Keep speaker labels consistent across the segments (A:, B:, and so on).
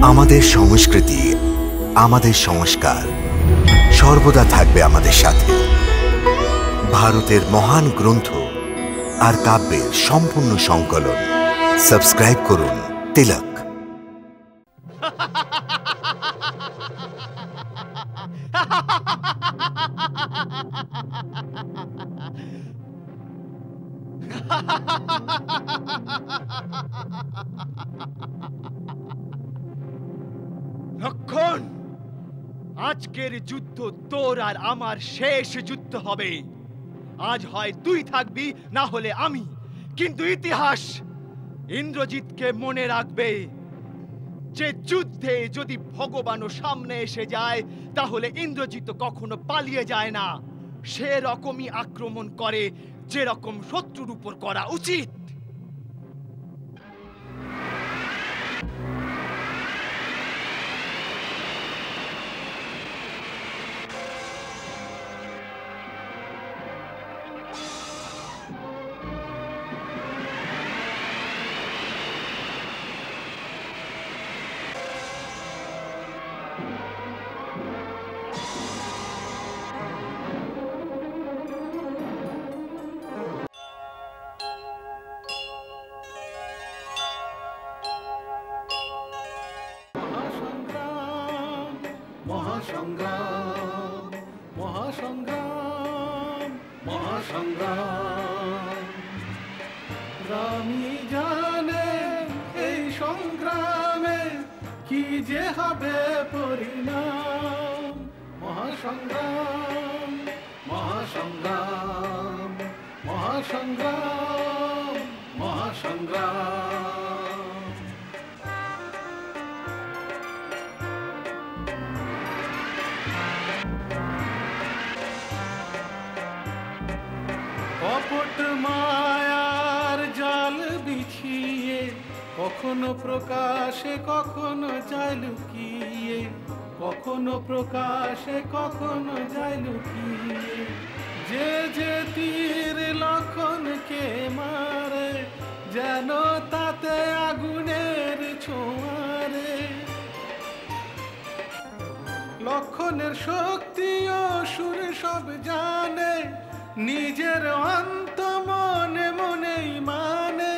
A: আমাদের সংস্কৃতি, আমাদের সংস্কার সর্বদা থাকবে আমাদের সাথে। ভারতের মহান গ্রন্থ আর কাব্যের সম্পূর্ণ সংকলন। সাবস্ক্রাইব করুন তিলক।
B: লক্ষণ, আজকের যুদ্ধ তোর আর আমার শেষ যুদ্ধ হবে। আজ হয় তুই থাকবি, না হলে আমি। কিন্তু ইতিহাস ইন্দ্রজিৎকে মনে রাখবে যে যুদ্ধে যদি ভগবানও সামনে এসে যায়, তাহলে ইন্দ্রজিৎ কখনো পালিয়ে যায় না। সে রকমই আক্রমণ করে যেরকম শত্রুর উপর করা উচিত।
C: মহাসংগ্রাম, মহাসংগ্রাম, মহাসংগ্রাম। রামই জানে এই সংগ্রামে কি যে হবে পরিণাম। মহাসংগ্রাম, মহাসংগ্রাম, মহাসংগ্রাম, মহাসংগ্রাম। কপট মায়ার জাল বিছিয়ে কখনো প্রকাশে কখনো যায় লুকিয়ে, কখনো প্রকাশে কখনো যায় লুকিয়ে। যে যে তীর লক্ষণকে মারে যেন তাতে আগুনের ছোঁয়ারে। লক্ষণের শক্তি ও সুর সব জানে, নিজের অন্ত মনে মনেই মানে।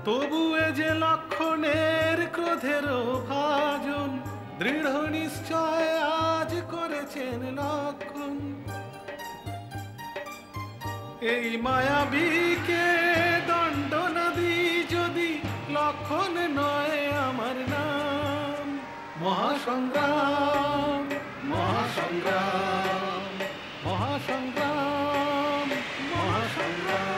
C: তবুয়ে যে লক্ষণের ক্রোধের ভাজন, দৃঢ় নিশ্চয় আজ করেছেন লক্ষণ। এই মায়াবীকে দণ্ড না দিই যদি, লক্ষণ নয় আমার নাম। মহাসংগ্রাম, মহাসংগ্রাম, মহাসংগ্রাম, মহাসংগ্রাম।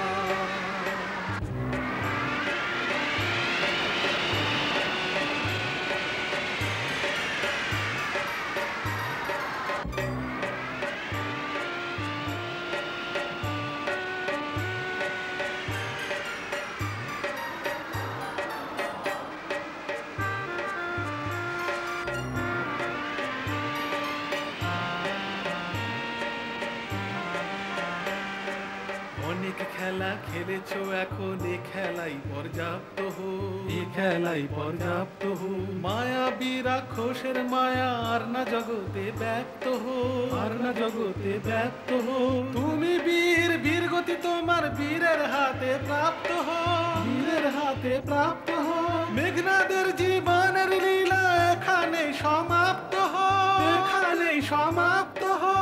C: অনেক খেলা খেলেছো, এখন এ খেলাই পর্যাপ্ত হো, এ খেলাই পর্যাপ্ত হো। মায়াবী রাক্ষসের মায়া আর না জগতে ব্যক্ত হো, আর না জগতে ব্যক্ত হো। তুমি বীর, বীর গতি তোমার বীরের হাতে প্রাপ্ত হো, বীরের হাতে প্রাপ্ত হো। মেঘনাদের জীবনের লীলা এখানে সমাপ্ত হো, এখানে সমাপ্ত হো।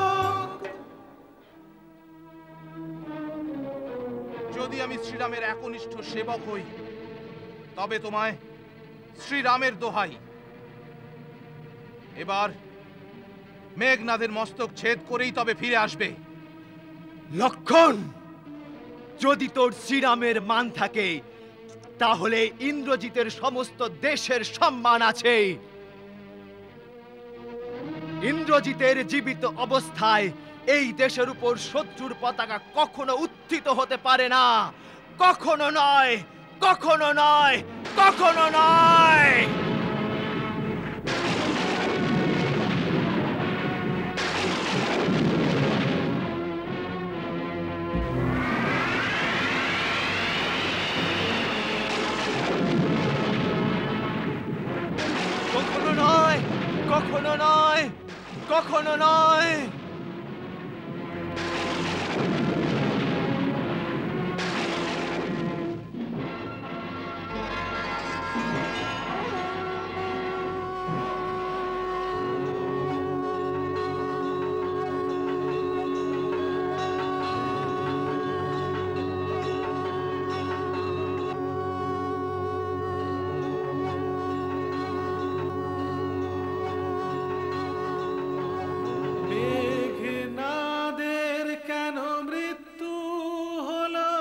D: যদি আমি শ্রীরামের একনিষ্ঠ সেবক হই, তবে তোমায় শ্রীরামের দোহাই, এবার মেঘনাদের মস্তক ছেদ করেই তবে ফিরে আসবে।
B: লক্ষণ, যদি তোর শ্রীরামের মান থাকে, তাহলে ইন্দ্রজিতের সমস্ত দেশের সম্মান আছে। ইন্দ্রজিতের জীবিত অবস্থায় এই দেশের উপর শত্রুর পতাকা কখনো উত্থিত হতে পারে না। কখনো নয়, কখনো নয়, কখনো নয়। কখনো কখনো নয়, কখনো নয়।
C: মেঘনাদের কেন মৃত্যু হলো,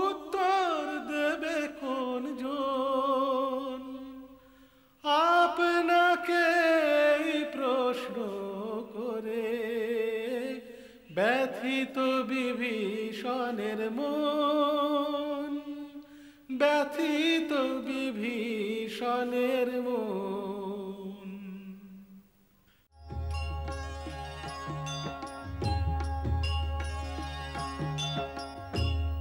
C: উত্তর দেবে কোন জন? আপনাকে প্রশ্ন করে ব্যথিত বিভীষণের মন, ব্যথিত বিভীষণের মন।